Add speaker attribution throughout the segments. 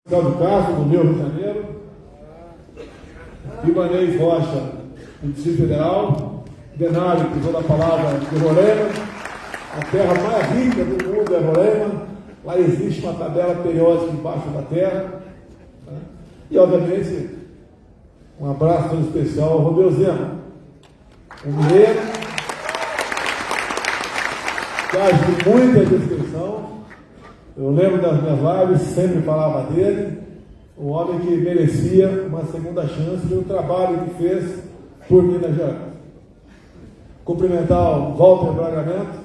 Speaker 1: Cláudio Castro, do Rio de Janeiro, Ibanez Rocha, do Distrito Federal, Denário, que toda a palavra de Roraima, a terra mais rica do mundo é Roraima, lá existe uma tabela periódica embaixo da terra, né? E obviamente um abraço todo especial ao Romeu Zema, um mineiro, que age de muita descrição. Eu lembro das minhas lives, sempre falava dele, um homem que merecia uma segunda chance pelo trabalho que fez por Minas Gerais. Cumprimentar o Walter Braga Neto,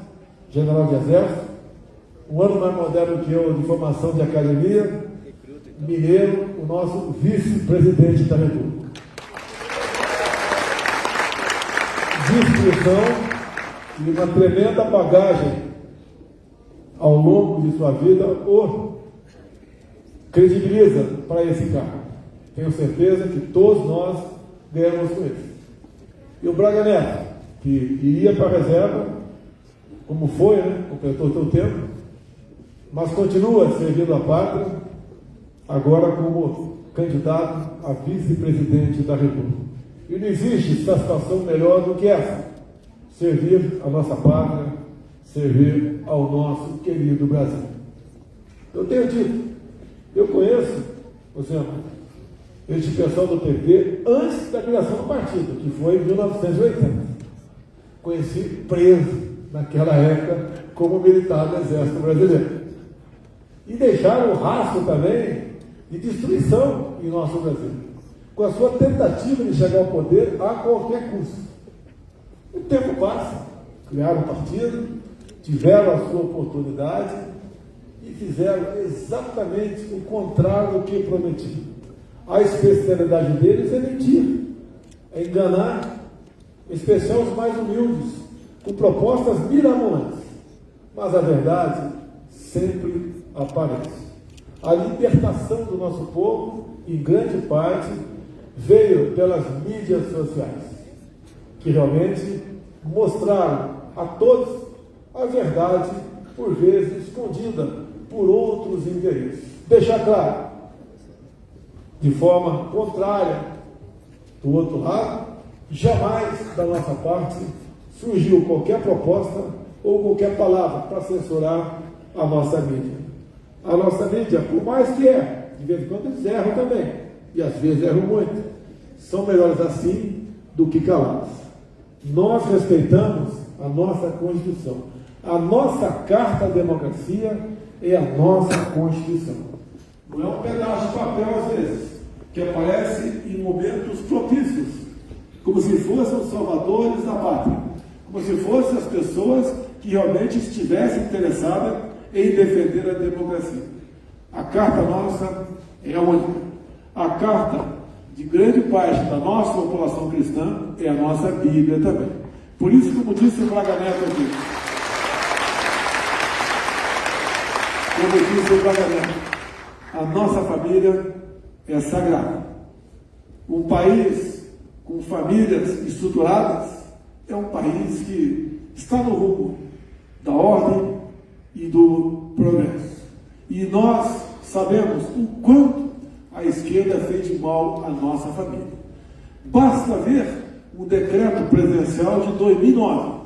Speaker 1: general de exército, um ano mais moderno que eu de formação de academia, mineiro, o nosso vice-presidente da República. Discrição e uma tremenda bagagem ao longo de sua vida o credibiliza para esse cargo. Tenho certeza que todos nós ganhamos com ele. E o Braga Neto, que iria para a reserva, como foi, né? Completou seu tempo, mas continua servindo a pátria, agora como candidato a vice-presidente da República. E não existe satisfação melhor do que essa: servir a nossa pátria, servir ao nosso querido Brasil. Eu tenho dito, eu conheço, por exemplo, este pessoal do PT antes da criação do partido, que foi em 1980. Conheci preso naquela época como militar do Exército Brasileiro. E deixaram o rastro também de destruição em nosso Brasil, com a sua tentativa de chegar ao poder a qualquer custo. O tempo passa, criaram um partido, tiveram a sua oportunidade e fizeram exatamente o contrário do que prometiam. A especialidade deles é mentir, é enganar, em especial os mais humildes, com propostas mirabolantes. Mas a verdade sempre aparece. A libertação do nosso povo, em grande parte, veio pelas mídias sociais, que realmente mostraram a todos a verdade, por vezes escondida por outros interesses. Deixar claro, de forma contrária, do outro lado, jamais da nossa parte surgiu qualquer proposta ou qualquer palavra para censurar a nossa mídia. A nossa mídia, por mais que de vez em quando eles erram também, e às vezes erram muito, são melhores assim do que calados. Nós respeitamos a nossa Constituição. A nossa Carta da Democracia é a nossa Constituição. Não é um pedaço de papel, às vezes, que aparece em momentos propícios, como se fossem os salvadores da pátria, como se fossem as pessoas que realmente estivessem interessadas em defender a democracia. A Carta nossa é a única. A Carta de grande parte da nossa população cristã é a nossa Bíblia também. Por isso, como disse o Braga Neto aqui, a nossa família é sagrada. Um país com famílias estruturadas é um país que está no rumo da ordem e do progresso. E nós sabemos o quanto a esquerda fez de mal à nossa família. Basta ver o decreto presidencial de 2009,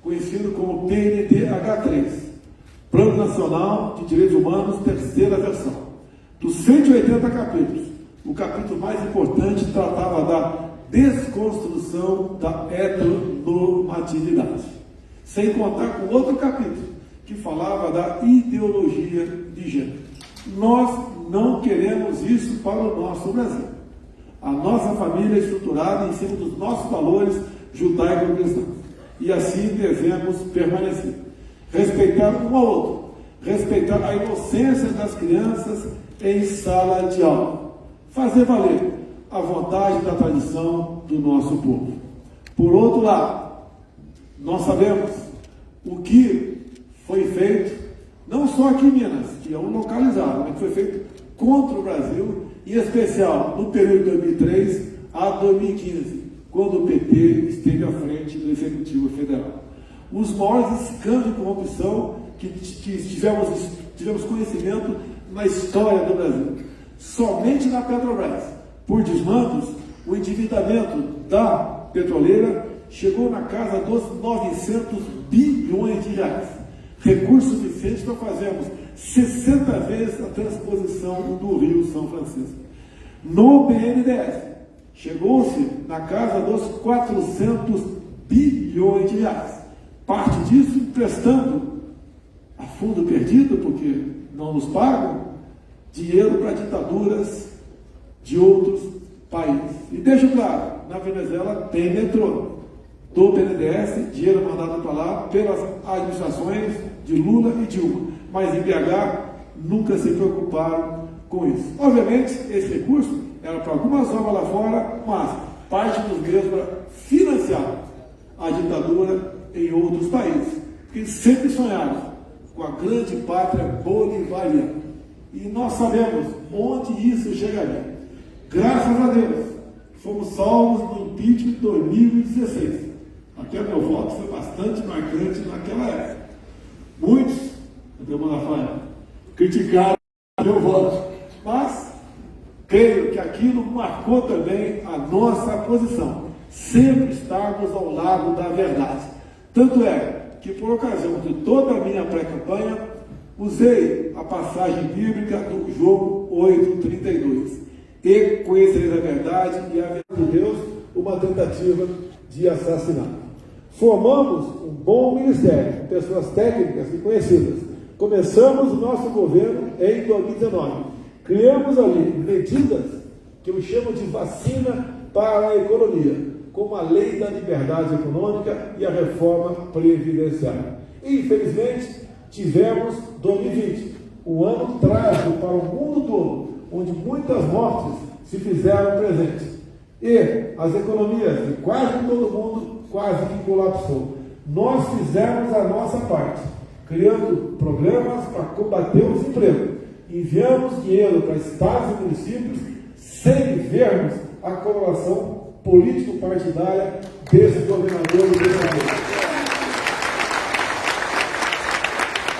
Speaker 1: conhecido como PNDH3, Plano Nacional de Direitos Humanos, terceira versão. Dos 180 capítulos, o capítulo mais importante tratava da desconstrução da heteronormatividade, sem contar com outro capítulo, que falava da ideologia de gênero. Nós não queremos isso para o nosso Brasil. A nossa família é estruturada em cima dos nossos valores judaico-cristãos. E assim devemos permanecer. Respeitar um ao outro, respeitar a inocência das crianças em sala de aula, fazer valer a vontade da tradição do nosso povo. Por outro lado, nós sabemos o que foi feito, não só aqui em Minas, que é um localizado, mas que foi feito contra o Brasil, em especial no período de 2003 a 2015, quando o PT esteve à frente do Executivo Federal. Os maiores escândalos de corrupção que tivemos conhecimento na história do Brasil. Somente na Petrobras, por desmandos, o endividamento da petroleira chegou na casa dos 900 bilhões de reais. Recursos suficientes para fazermos 60 vezes a transposição do Rio São Francisco. No BNDES, chegou-se na casa dos 400 bilhões de reais. Parte disso emprestando a fundo perdido, porque não nos pagam, dinheiro para ditaduras de outros países. E deixo claro, na Venezuela tem metrô. Do BNDES, dinheiro mandado para lá pelas administrações de Lula e Dilma. Mas em BH nunca se preocuparam com isso. Obviamente, esse recurso era para algumas obras lá fora, mas parte dos ganhos para financiar a ditadura em outros países. Porque sempre sonharam com a grande pátria bolivariana. E nós sabemos onde isso chegaria. Graças a Deus, fomos salvos no impeachment de 2016. Até meu voto foi bastante marcante naquela época. Muitos, criticaram meu voto, mas creio que aquilo marcou também a nossa posição. Sempre estarmos ao lado da verdade. Tanto é que, por ocasião de toda a minha pré-campanha, usei a passagem bíblica do João 8:32. E conhecereis a verdade e a verdade de Deus, uma tentativa de assassinato. Formamos um bom ministério, com pessoas técnicas e conhecidas. Começamos o nosso governo em 2019. Criamos ali medidas que eu chamo de vacina para a economia, como a Lei da Liberdade Econômica e a Reforma Previdenciária. E, infelizmente, tivemos 2020, um ano trágico para o mundo todo, onde muitas mortes se fizeram presentes. E as economias de quase todo mundo quase que colapsou. Nós fizemos a nossa parte, criando programas para combater o desemprego. Enviamos dinheiro para estados e municípios sem vermos a coloração político-partidária desse governador e governador.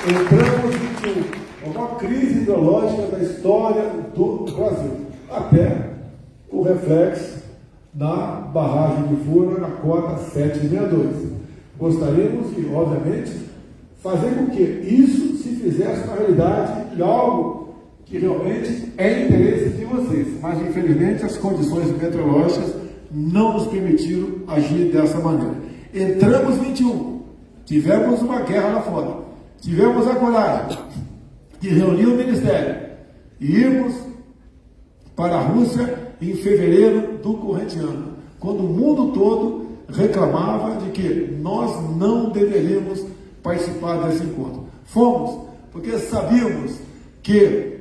Speaker 1: Entramos em uma crise ideológica da história do Brasil, até o reflexo na barragem de Furnas, na cota 762. Gostaríamos de, obviamente, fazer com que isso se fizesse na realidade e algo que realmente é interesse de vocês, mas infelizmente as condições meteorológicas não nos permitiram agir dessa maneira. Entramos 21, tivemos uma guerra lá fora, tivemos a coragem de reunir o Ministério e irmos para a Rússia em fevereiro do corrente ano, quando o mundo todo reclamava de que nós não deveríamos participar desse encontro. Fomos, porque sabíamos que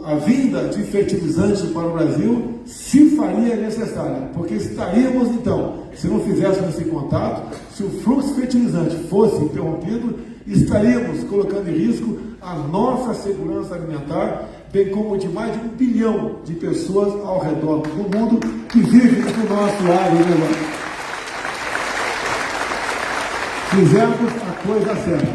Speaker 1: a vinda de fertilizantes para o Brasil se faria necessária, porque estaríamos então, se não fizéssemos esse contato, se o fluxo fertilizante fosse interrompido, estaríamos colocando em risco a nossa segurança alimentar, bem como de mais de 1 bilhão de pessoas ao redor do mundo que vivem no nosso agronegócio. Fizemos a coisa certa.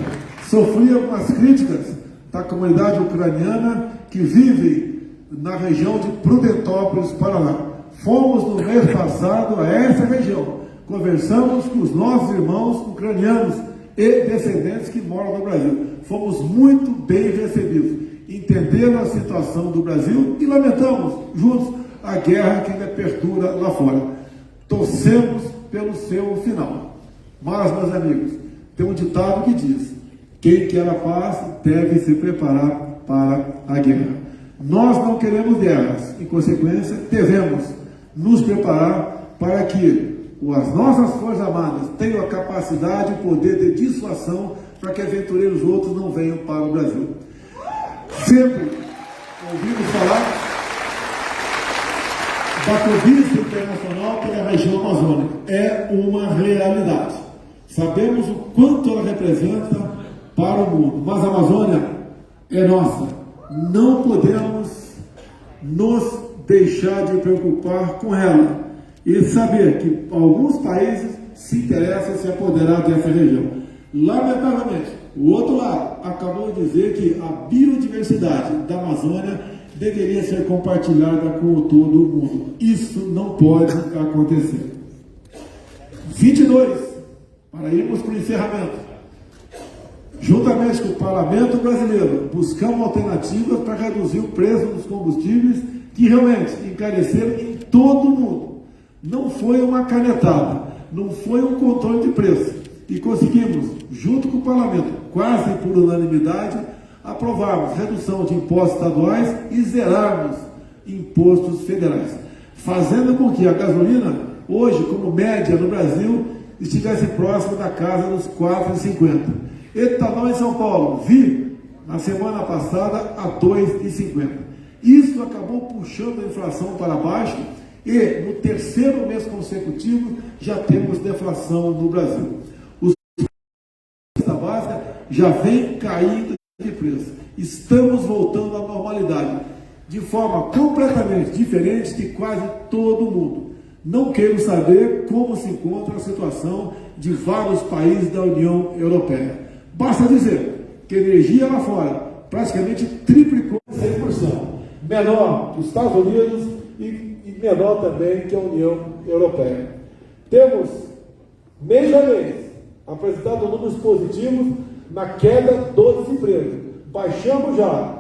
Speaker 1: Sofri algumas críticas da comunidade ucraniana que vive na região de Prudentópolis, Paraná. Fomos no mês passado a essa região, conversamos com os nossos irmãos ucranianos e descendentes que moram no Brasil. Fomos muito bem recebidos, entenderam a situação do Brasil e lamentamos juntos a guerra que ainda perdura lá fora. Torcemos pelo seu final. Mas, meus amigos, tem um ditado que diz: quem quer a paz deve se preparar para a guerra. Nós não queremos guerras, em consequência, devemos nos preparar para que as nossas Forças Armadas tenham a capacidade e o poder de dissuasão para que aventureiros outros não venham para o Brasil. Sempre ouvimos falar da cobiça internacional pela região amazônica. É uma realidade. Sabemos o quanto ela representa para o mundo, mas a Amazônia é nossa. Não podemos nos deixar de preocupar com ela e saber que alguns países se interessam em se apoderar dessa região. Lamentavelmente, O outro lado acabou de dizer que a biodiversidade da Amazônia deveria ser compartilhada com todo mundo. Isso não pode acontecer. 22, para irmos para o encerramento. Juntamente com o Parlamento Brasileiro, buscamos alternativas para reduzir o preço dos combustíveis que realmente encareceram em todo o mundo. Não foi uma canetada, não foi um controle de preço. E conseguimos, junto com o Parlamento, quase por unanimidade, aprovarmos redução de impostos estaduais e zerarmos impostos federais, fazendo com que a gasolina, hoje, como média no Brasil, estivesse próxima da casa dos R$ 4,50. Etanol em São Paulo, vi na semana passada a R$ 2,50. Isso acabou puxando a inflação para baixo e no terceiro mês consecutivo já temos deflação no Brasil. Os preços básica já vem caindo de preço. Estamos voltando à normalidade de forma completamente diferente de quase todo mundo. Não quero saber como se encontra a situação de vários países da União Europeia. Basta dizer que a energia lá fora praticamente triplicou 100%, menor que os Estados Unidos e menor também que a União Europeia. Temos, mês a mês, apresentado números positivos na queda do desemprego. Baixamos já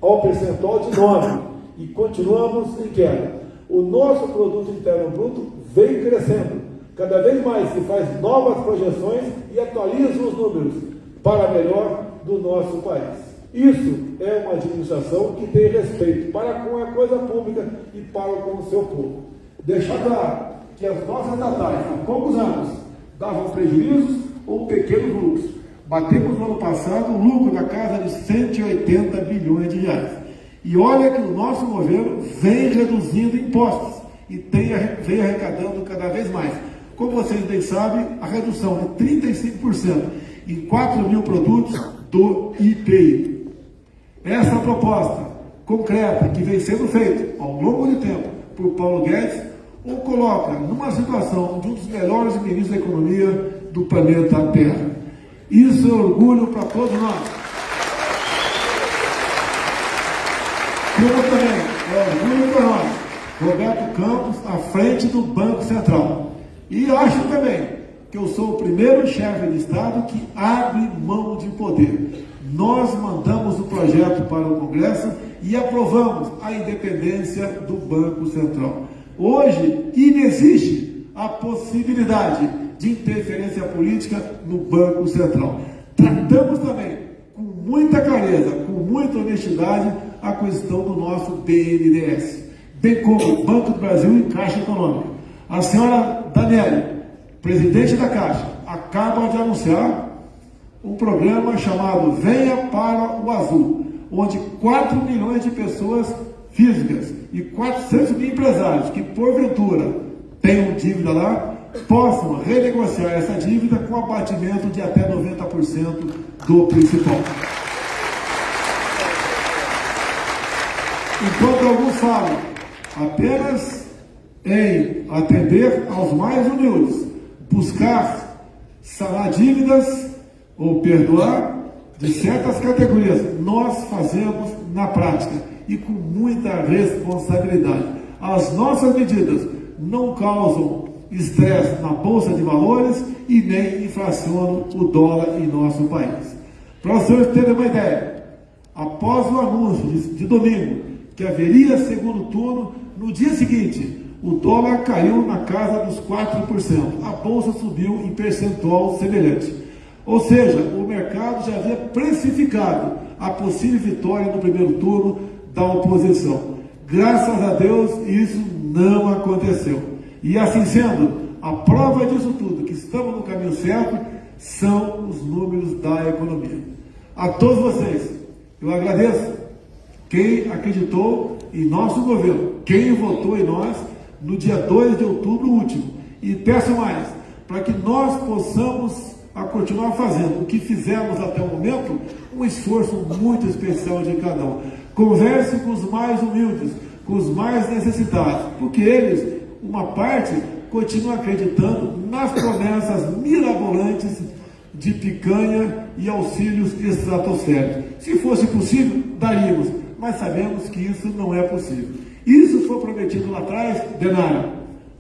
Speaker 1: ao percentual de 9 e continuamos em queda. O nosso produto interno bruto vem crescendo. Cada vez mais se faz novas projeções e atualiza os números para melhor do nosso país. Isso é uma administração que tem respeito para com a coisa pública e para com o seu povo. Deixar claro que as nossas estatais, há poucos anos, davam prejuízos ou pequenos lucros. Batemos no ano passado um lucro na casa de 180 bilhões de reais. E olha que o nosso governo vem reduzindo impostos e vem arrecadando cada vez mais. Como vocês bem sabem, a redução de 35% em 4 mil produtos do IPI. Essa proposta concreta que vem sendo feita ao longo do tempo por Paulo Guedes o coloca numa situação de um dos melhores ministros da economia do planeta Terra. Isso é orgulho para todos nós. Como também é orgulho para nós, Roberto Campos à frente do Banco Central. E acho também que eu sou o primeiro chefe de Estado que abre mão de poder. Nós mandamos o projeto para o Congresso e aprovamos a independência do Banco Central. Hoje, inexiste a possibilidade de interferência política no Banco Central. Tratamos também, com muita clareza, com muita honestidade, a questão do nosso BNDES, bem como o Banco do Brasil e Caixa Econômica. A senhora Daniele, presidente da Caixa, acaba de anunciar um programa chamado Venha para o Azul, onde 4 milhões de pessoas físicas e 400 mil empresários que, porventura, tenham dívida lá, possam renegociar essa dívida com abatimento de até 90% do principal. Enquanto alguns falam apenas em atender aos mais humildes, buscar sanar dívidas ou perdoar de certas categorias, nós fazemos na prática e com muita responsabilidade. As nossas medidas não causam estresse na Bolsa de Valores e nem inflacionam o dólar em nosso país. Para vocês terem uma ideia, após o anúncio de domingo que haveria segundo turno, no dia seguinte, o dólar caiu na casa dos 4%. A Bolsa subiu em percentual semelhante. Ou seja, o mercado já havia precificado a possível vitória no primeiro turno da oposição. Graças a Deus, isso não aconteceu. E assim sendo, a prova disso tudo, que estamos no caminho certo, são os números da economia. A todos vocês, eu agradeço quem acreditou em nosso governo, quem votou em nós no dia 2 de outubro último. E peço mais, para que nós possamos continuar fazendo o que fizemos até o momento, um esforço muito especial de cada um. Converse com os mais humildes, com os mais necessitados, porque eles, uma parte, continuam acreditando nas promessas mirabolantes de picanha e auxílios estratosféricos. Se fosse possível, daríamos, mas sabemos que isso não é possível. Isso foi prometido lá atrás, Denário,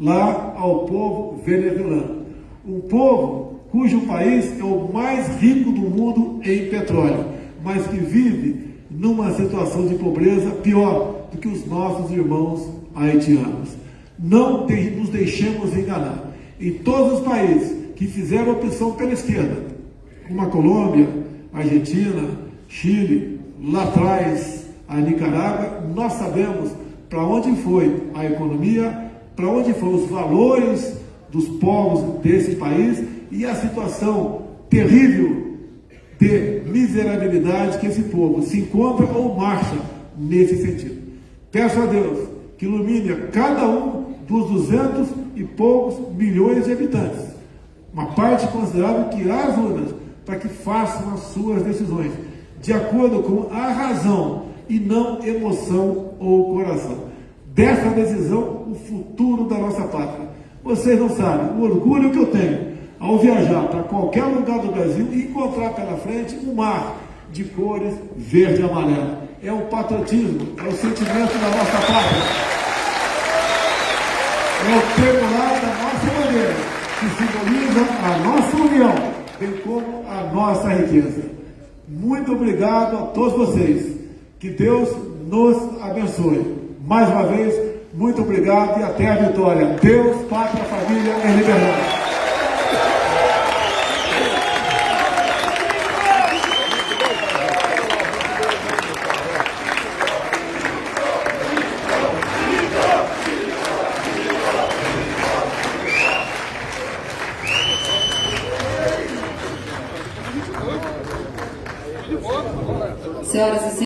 Speaker 1: lá ao povo venezuelano. Um povo cujo país é o mais rico do mundo em petróleo, mas que vive numa situação de pobreza pior do que os nossos irmãos haitianos. Não nos deixemos enganar. Em todos os países que fizeram opção pela esquerda, como a Colômbia, a Argentina, Chile, lá atrás a Nicarágua, nós sabemos para onde foi a economia, para onde foram os valores dos povos desse país e a situação terrível de miserabilidade que esse povo se encontra ou marcha nesse sentido. Peço a Deus que ilumine a cada um dos 200 e poucos milhões de habitantes, uma parte considerável que irá às urnas para que façam as suas decisões de acordo com a razão e não emoção ou coração. Dessa decisão, o futuro da nossa pátria. Vocês não sabem o orgulho que eu tenho ao viajar para qualquer lugar do Brasil e encontrar pela frente um mar de cores verde e amarelo. É o patriotismo, é o sentimento da nossa pátria. É o tremular da nossa bandeira, que simboliza a nossa união, bem como a nossa riqueza. Muito obrigado a todos vocês. Que Deus nos abençoe. Mais uma vez, muito obrigado e até a vitória. Deus, pátria, família e liberdade.